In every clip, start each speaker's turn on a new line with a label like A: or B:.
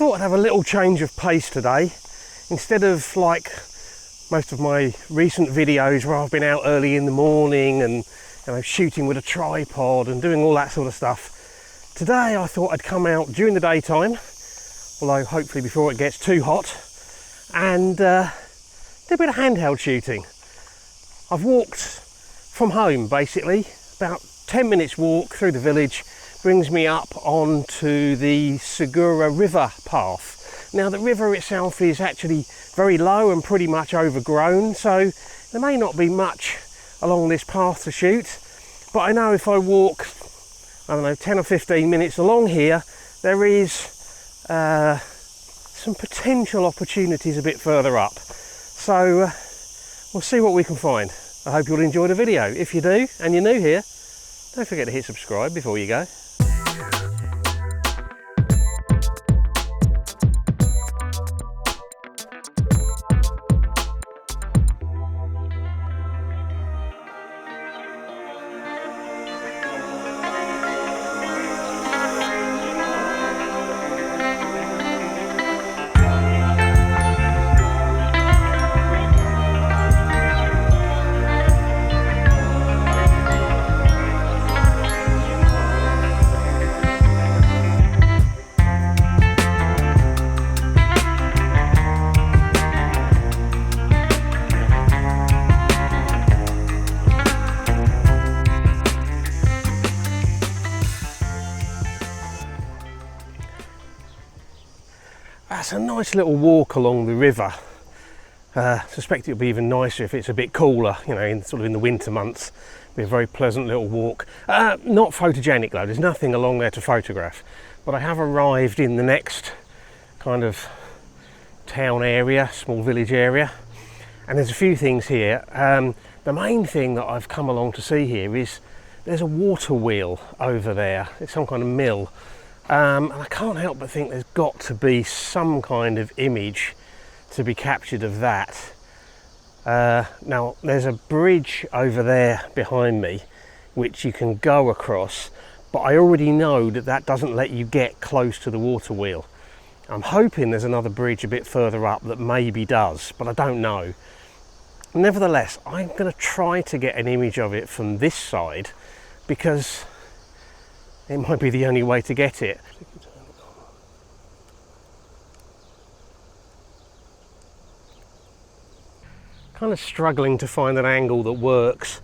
A: thought I'd have a little change of pace today. Instead of like most of my recent videos where I've been out early in the morning and shooting with a tripod and doing all that sort of stuff, today I thought I'd come out during the daytime, although hopefully before it gets too hot, and do a bit of handheld shooting. I've walked from home basically, about 10 minutes walk through the village brings me up onto the Segura River path. Now the river itself is actually very low and pretty much overgrown, so there may not be much along this path to shoot, but I know if I walk, I don't know, 10 or 15 minutes along here, there is some potential opportunities a bit further up. So we'll see what we can find. I hope you'll enjoy the video. If you do, and you're new here, don't forget to hit subscribe before you go. That's a nice little walk along the river. Suspect it'll be even nicer if it's a bit cooler, you know, in the winter months. Be a very pleasant little walk. Not photogenic though, there's nothing along there to photograph. But I have arrived in the next kind of town area, small village area. And there's a few things here. The main thing that I've come along to see here is there's a water wheel over there. It's some kind of mill. And I can't help but think there's got to be some kind of image to be captured of that. Now there's a bridge over there behind me which you can go across, but I already know that that doesn't let you get close to the water wheel. I'm hoping there's another bridge a bit further up that maybe does, but I don't know. Nevertheless, I'm going to try to get an image of it from this side because it might be the only way to get it. Kind of struggling to find an angle that works.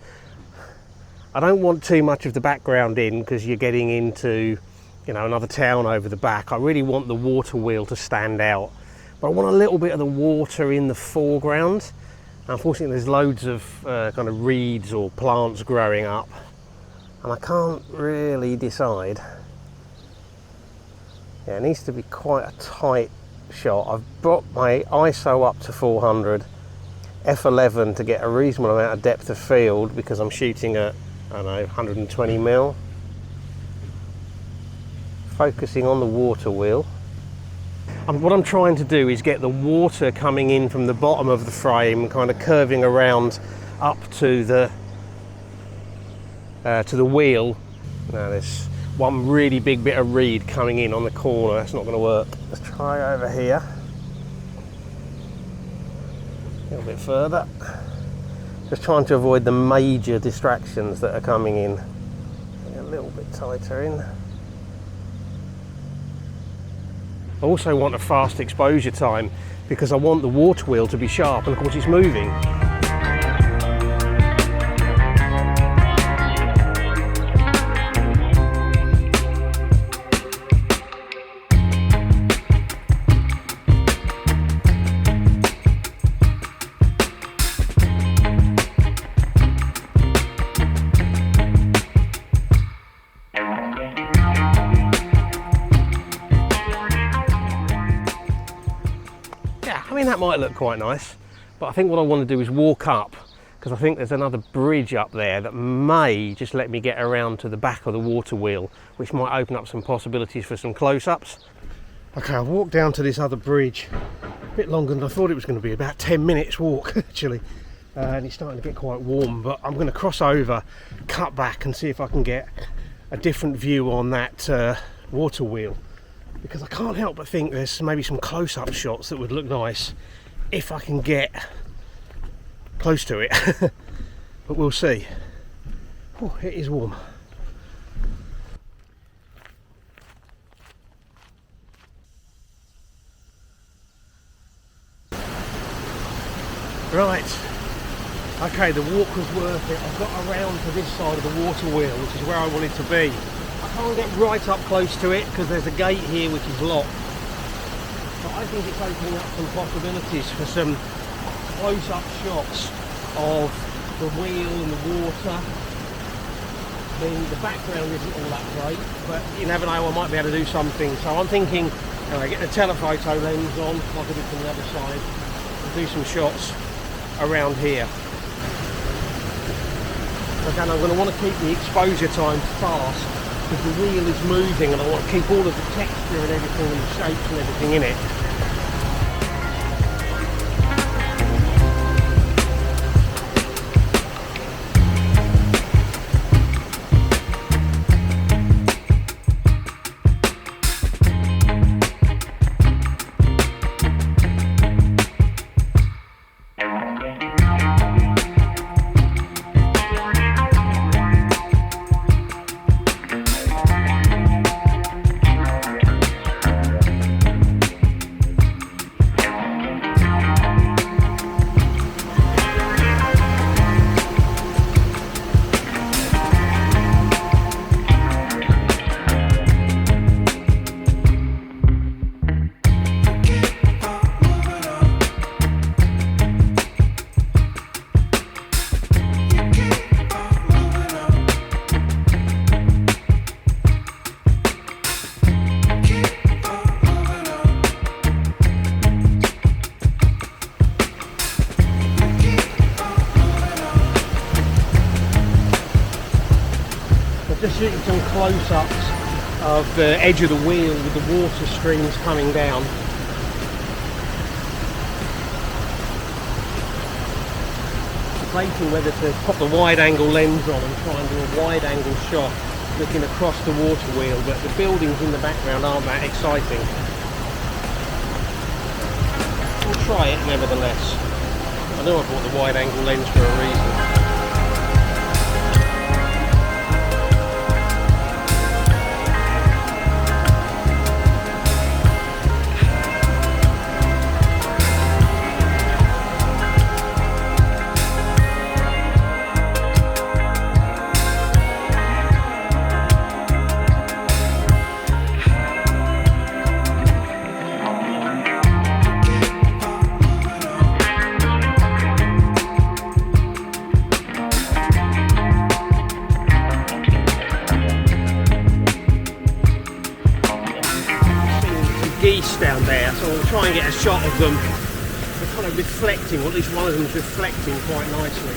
A: I don't want too much of the background in because you're getting into, you know, another town over the back. I really want the water wheel to stand out, but I want a little bit of the water in the foreground. Unfortunately, there's loads of kind of reeds or plants growing up, and I can't really decide. Yeah, it needs to be quite a tight shot. I've brought my ISO up to 400, f11 to get a reasonable amount of depth of field because I'm shooting at, I don't know, 120 mil. Focusing on the water wheel. What I'm trying to do is get the water coming in from the bottom of the frame, kind of curving around up to the wheel. Now there's one really big bit of reed coming in on the corner. That's not going to work. Let's try over here. A little bit further. Just trying to avoid the major distractions that are coming in. A little bit tighter in. I also want a fast exposure time because I want the water wheel to be sharp, and of course it's moving. I mean, that might look quite nice, but I think what I want to do is walk up because I think there's another bridge up there that may just let me get around to the back of the water wheel, which might open up some possibilities for some close-ups. Okay, I've walked down to this other bridge, a bit longer than I thought it was going to be, about 10 minutes walk actually, and it's starting to get quite warm, but I'm going to cross over, cut back and see if I can get a different view on that water wheel. because I can't help but think there's maybe some close-up shots that would look nice if I can get close to it. But we'll see. Oh, it is warm. Right, okay, the walk was worth it. I've got around to this side of the water wheel, which is where I wanted to be. I can't get right up close to it because there's a gate here which is locked. But I think it's opening up some possibilities for some close-up shots of the wheel and the water. I mean, the background isn't all that great, but you never know, I might be able to do something. So I'm thinking, get the telephoto lens on, like I did from the other side, and do some shots around here. Again, I'm going to want to keep the exposure time fast because the wheel is moving and I want to keep all of the texture and everything and the shapes and everything in it. Just shooting some close-ups of the edge of the wheel with the water streams coming down. Debating whether to pop the wide-angle lens on and try and do a wide-angle shot looking across the water wheel, but the buildings in the background aren't that exciting. We'll try it nevertheless. I know I bought the wide-angle lens for a reason. Down there, so I'll try and get a shot of them. They're kind of reflecting, or at least one of them's reflecting quite nicely.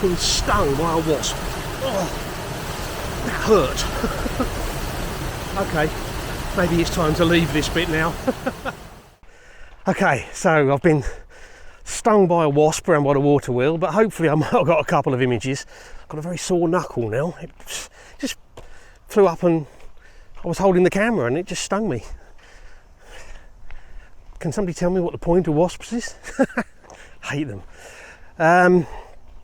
A: Been stung by a wasp. Oh, that hurt. Okay, maybe it's time to leave this bit now. Okay, so I've been stung by a wasp around by the water wheel, but hopefully I might have got a couple of images. I've got a very sore knuckle now. It just flew up and I was holding the camera and it just stung me. Can somebody tell me what the point of wasps is? Hate them.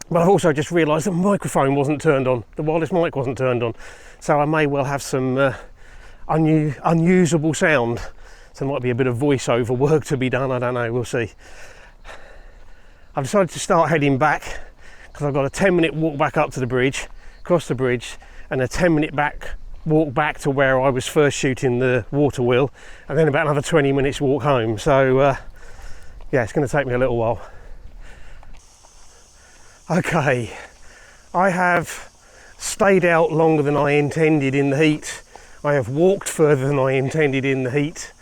A: But I've also just realised the microphone wasn't turned on, the wireless mic wasn't turned on, so I may well have some unusable sound. So there might be a bit of voiceover work to be done, I don't know, we'll see. I've decided to start heading back because I've got a 10-minute walk back up to the bridge, across the bridge, and a 10-minute walk back to where I was first shooting the water wheel, and then about another 20 minutes walk home. So yeah, it's going to take me a little while. Okay, I have stayed out longer than I intended in the heat. I have walked further than I intended in the heat.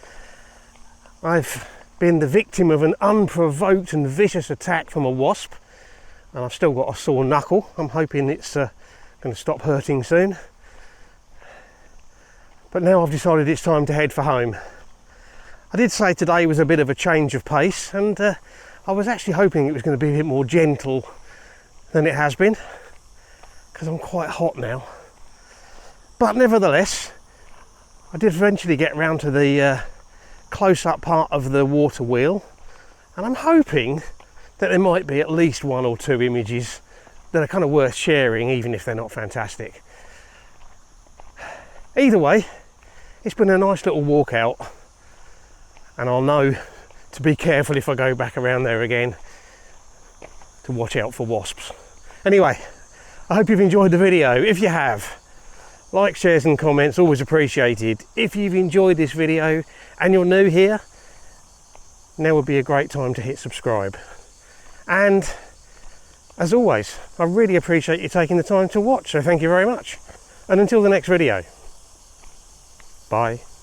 A: I've been the victim of an unprovoked and vicious attack from a wasp, and I've still got a sore knuckle. I'm hoping it's going to stop hurting soon. But now I've decided it's time to head for home. I did say today was a bit of a change of pace, and I was actually hoping it was going to be a bit more gentle than it has been, because I'm quite hot now. But nevertheless, I did eventually get round to the close-up part of the water wheel, and I'm hoping that there might be at least one or two images that are kind of worth sharing, even if they're not fantastic. Either way, it's been a nice little walk out, and I'll know to be careful if I go back around there again, to watch out for wasps. Anyway, I hope you've enjoyed the video. If you have, like, shares and comments, always appreciated. If you've enjoyed this video and you're new here, now would be a great time to hit subscribe. And as always, I really appreciate you taking the time to watch, so thank you very much. And until the next video, bye.